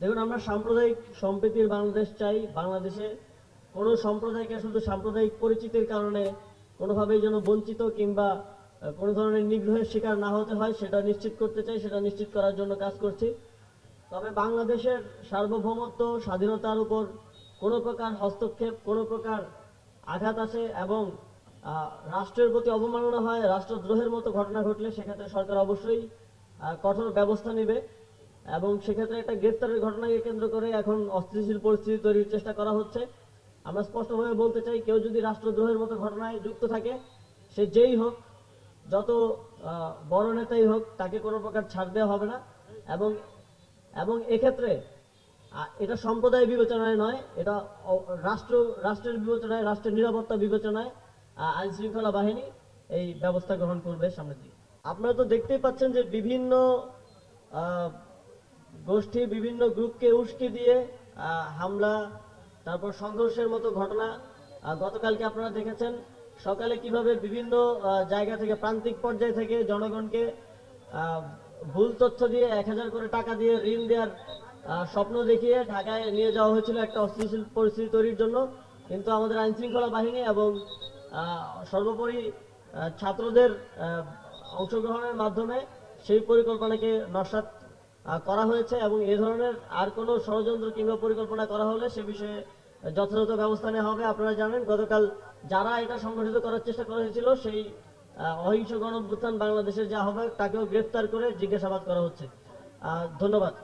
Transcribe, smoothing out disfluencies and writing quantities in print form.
দেখুন, আমরা সাম্প্রদায়িক সম্প্রীতির বাংলাদেশ চাই। বাংলাদেশে কোনো সম্প্রদায়কে শুধু সাম্প্রদায়িক পরিচিতির কারণে কোনোভাবেই যেন বঞ্চিত কিংবা কোনো ধরনের নিগ্রহের শিকার না হতে হয়, সেটা নিশ্চিত করতে চাই। সেটা নিশ্চিত করার জন্য কাজ করছি। তবে বাংলাদেশের সার্বভৌমত্ব, স্বাধীনতার উপর কোনো প্রকার হস্তক্ষেপ, কোনো প্রকার আঘাত আসে এবং রাষ্ট্রের প্রতি অবমাননা হয়, রাষ্ট্রদ্রোহের মতো ঘটনা ঘটলে সেক্ষেত্রে সরকার অবশ্যই কঠোর ব্যবস্থা নেবে। এবং সেক্ষেত্রে একটা গ্রেফতারের ঘটনাকে কেন্দ্র করে এখন অস্থিতিশীল পরিস্থিতি তৈরির চেষ্টা করা হচ্ছে। আমরা স্পষ্টভাবে বলতে চাই, কেউ যদি রাষ্ট্রদ্রোহের মতো ঘটনায় যুক্ত থাকে, সে যেই হোক, যত বড় নেতাই হোক, তাকে কোনো প্রকার ছাড় দেওয়া হবে না। এবং এবং এক্ষেত্রে এটা সম্প্রদায় বিবেচনায় নয়, এটা রাষ্ট্রের বিবেচনায়, রাষ্ট্রের নিরাপত্তা বিবেচনায় আইন শৃঙ্খলা বাহিনী এই ব্যবস্থা গ্রহণ করবে সামনের দিকে। আপনারা তো দেখতেই পাচ্ছেন যে বিভিন্ন গোষ্ঠী, বিভিন্ন গ্রুপকে উস্কে দিয়ে হামলা, তারপর সংঘর্ষের মতো ঘটনা। গতকালকে আপনারা দেখেছেন সকালে কিভাবে বিভিন্ন জায়গা থেকে, প্রান্তিক পর্যায় থেকে জনগণকে ভুল তথ্য দিয়ে 1000 করে টাকা দিয়ে ঋণ দেওয়ার স্বপ্ন দেখিয়ে ঢাকায় নিয়ে যাওয়া হয়েছিল একটা অস্থিতিশীল পরিস্থিতি তৈরির জন্য। কিন্তু আমাদের আইন শৃঙ্খলা বাহিনী এবং সর্বোপরি ছাত্রদের অংশগ্রহণের মাধ্যমে সেই পরিকল্পনাকে নস্যাৎ করা হয়েছে। এবং এ ধরনের আর কোনো ষড়যন্ত্র কিংবা পরিকল্পনা করা হলে সে বিষয়ে যথাযথ ব্যবস্থা নেওয়া হবে। আপনারা জানেন গতকাল যারা এটা সংগঠিত করার চেষ্টা করেছিল, সেই অহিংস গণ অভ্যুত্থান বাংলাদেশের যে আহ্বায়ক, তাকেও গ্রেফতার করে জিজ্ঞাসাবাদ করা হচ্ছে। ধন্যবাদ।